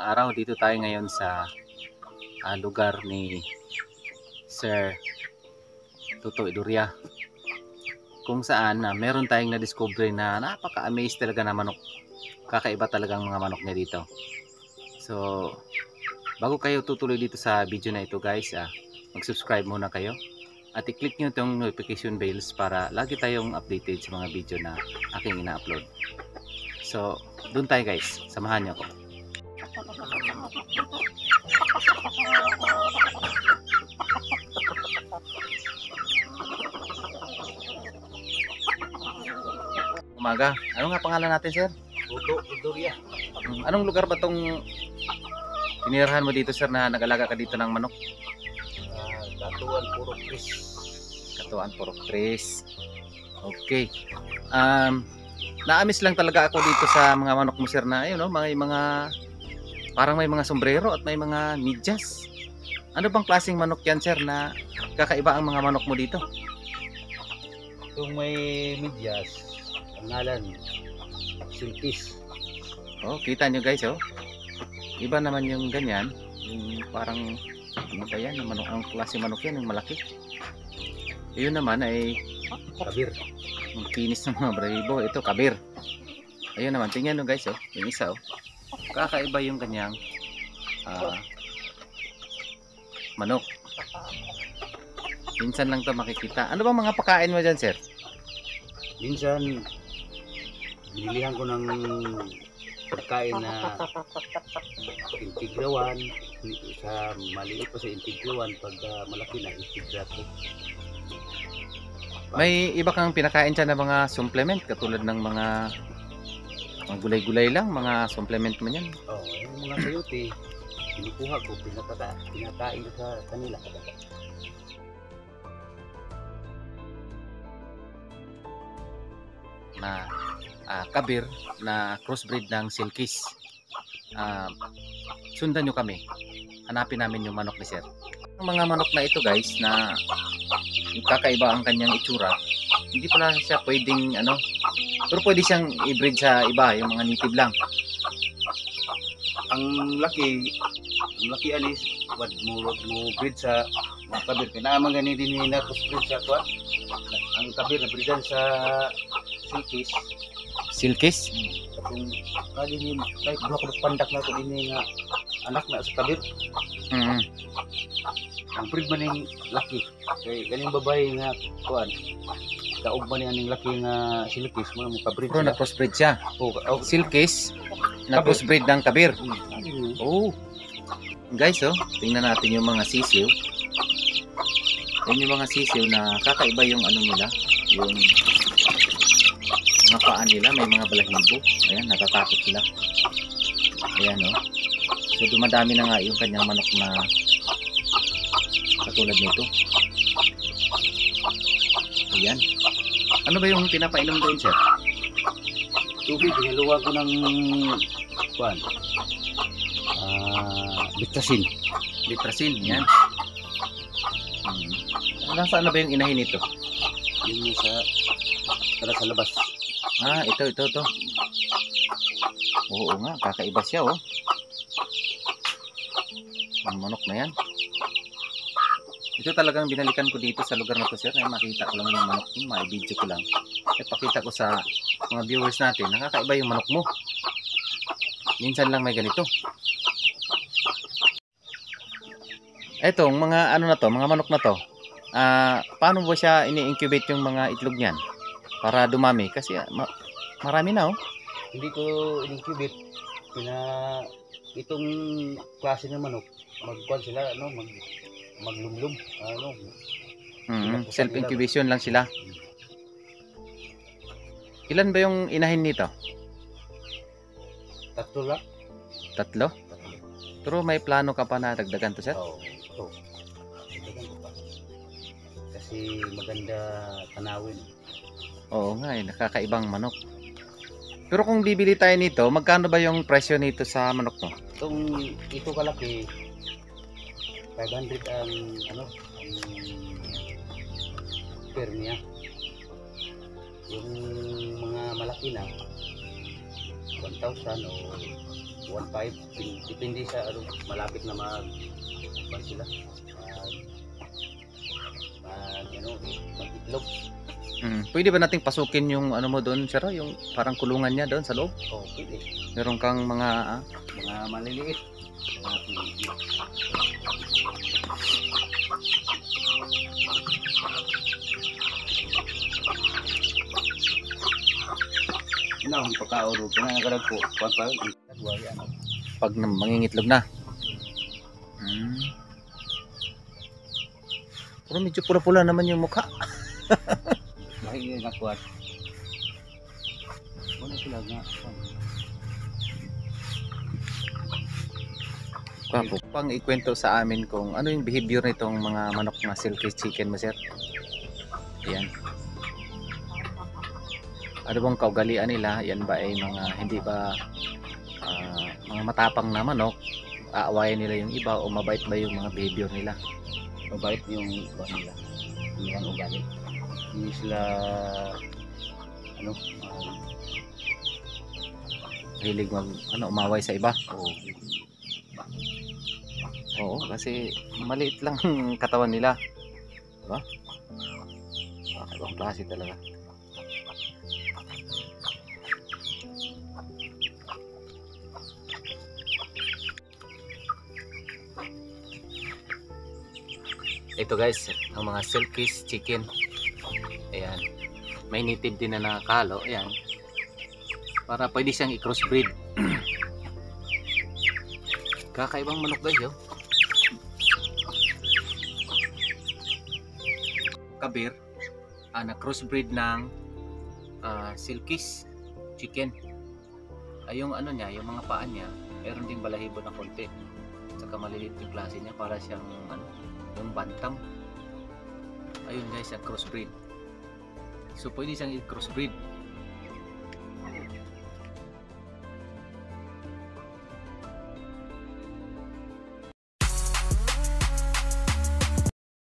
araw. Dito tayo ngayon sa lugar ni Sir Tuto Iduria, kung saan meron tayong na-discover na napaka-amaze talaga na manok. Kakaiba talagang mga manok niya dito. So bago kayo tutuloy dito sa video na ito guys, mag-subscribe muna kayo at i-click nyo itong notification bells para lagi tayong updated sa mga video na aking ina-upload. So doon tayo guys, samahan nyo ako. Umaga. Ano nga pangalan natin, sir? Tuto Iduria. Anong lugar ba tong tinirahan mo dito, sir, na nag-alaga ka dito ng manok? Katuan Purok Chris. Katuan Purok Chris. Okay. Naamis lang talaga ako dito sa mga manok mo, sir, na ayun, no, mga parang may mga sombrero at may mga medyas. Ano bang klaseng manok yan, sir, na kakaiba ang mga manok mo dito? Itong may medyas, ang ngalan Silkis. Oh, kita nyo guys, oh. Iba naman yung ganyan, yung parang ano ba yan, manok, ang klase manok yan, yung malaki. Yun naman ay Kabir. ang kinis ng mga bravo. Ito kabir. Ayun naman, tingnan nyo guys, oh, yung isa, oh. Kakaiba yung kanyang manok. Minsan lang to makikita. Ano bang mga pakain mo dyan, sir? Minsan binilihan ko ng pagkain na integrawan, sa maliit pa sa integrawan, pag malaki na integrato. May iba kang pinakain dyan na mga supplement katulad ng mga gulay-gulay lang, mga supplement mo yan. Yung mga sayote, kinukuha ko, pinakain ko sa kanila. Na kabir na crossbreed ng Silkis. Sundan nyo kami, hanapin namin yung manok ni sir. Ang mga manok na ito guys, na kakaiba ang kanyang itsura, hindi pala siya pwedeng ano, pero pwede siyang i-breed sa iba, yung mga native lang. Ang laki alis, wag mo breed sa mga kabir. Kailangan gani din na crossbreed sa tuwan. Ang kabir na breedan sa Silkis. Silkis? Katong kali ni kahit duha ko pandak na ko dinhi nga anak na sa kabir. Ang breed man ning laki. Kay ganing babae nga kuan. Kaog man ning laki nga Silkis mo kabreed. Pero na crossbreed siya. Silkis na crossbreed ng kabir. Oh. Guys, oh, tingnan natin yung mga sisiw. Yan yung mga sisiw na kakaiba yung ano nila, yung mga paa nila, may mga balahibo. Ayan, natatakot sila. Ayan, oh. So dumadami na nga yung kanyang manok na katulad nito. Ayan. Ano ba yung pinapainom doon, sir? Tubig, hinaluwa ko ng kuan. Bitrasin. Litrasin, yan. Nasaan na ba yung inahin nito? Yun yung sa labas. Ito. Oo nga, kakaiba siya, oh. Ang manok na yan. Ito talagang binalikan ko dito sa lugar na to, sir. Ay makita ko lang yung manok mo, ma-video ko lang. At pakita ko sa mga viewers natin, nakakaiba yung manok mo. Minsan lang may ganito. Etong mga ano na to, mga manok na to, paano ba siya ini-incubate yung mga itlog niyan para dumami? Kasi marami na, oh. Hindi ko in-incubate. Itong klase ng manok, magkuan sila, maglumlum. Self-incubation lang sila. Ilan ba yung inahin nito? Tatlo lang. Tatlo? Pero may plano ka pa na dagdagan to, sir? Oo. Dagdagan ko pa. Kasi maganda tanawin. Oo nga, nakakaibang manok. Pero kung bibili tayo nito, magkano ba yung presyo nito sa manok mo? Ito kalaki, 500 ang per niya. Yung mga malaki na, 1,000 o 1,500. Depende sa ano, malapit na sila. Mag-itlog. Pwede ba nating pasukin yung ano mo doon, sir? Yung parang kulungan niya doon sa loob? Oh, pwede. Meron kang mga Mga maliliit. Ang pagkauro ko na nagalag po. pag mangingitlog na. Pero medyo pula-pula naman yung mukha. Bahaya na kuat. Wala sila nga. Papo, pang ikwento sa amin kung ano yung behavior nitong mga manok na silky chicken mo, sir. Ayan. Ano bang kaugalian nila? Yan ba ay mga hindi ba mga matapang na manok? Aawayan nila yung iba o mabait ba yung mga behavior nila? Mabait yung kuat nila. Hindi yan ugali. Hindi sila ano Hilig mag umaway sa iba? oh, Oo, kasi maliit lang ang katawan nila. Diba? Ibang klase talaga. Ito guys, ang mga silky chicken. Ayan. May native din na nakakalo. Ayan. Para pwede siyang i-crossbreed. Kakaibang manok guys, yo. Kabir, na crossbreed ng silkies chicken. Ay yung ano niya, yung mga paa niya, meron ding balahibo na konti. Saka maliliit yung klase niya para siyang ano, yung bantam. Ayun guys, ang crossbreed. So pwede siyang i-crossbreed.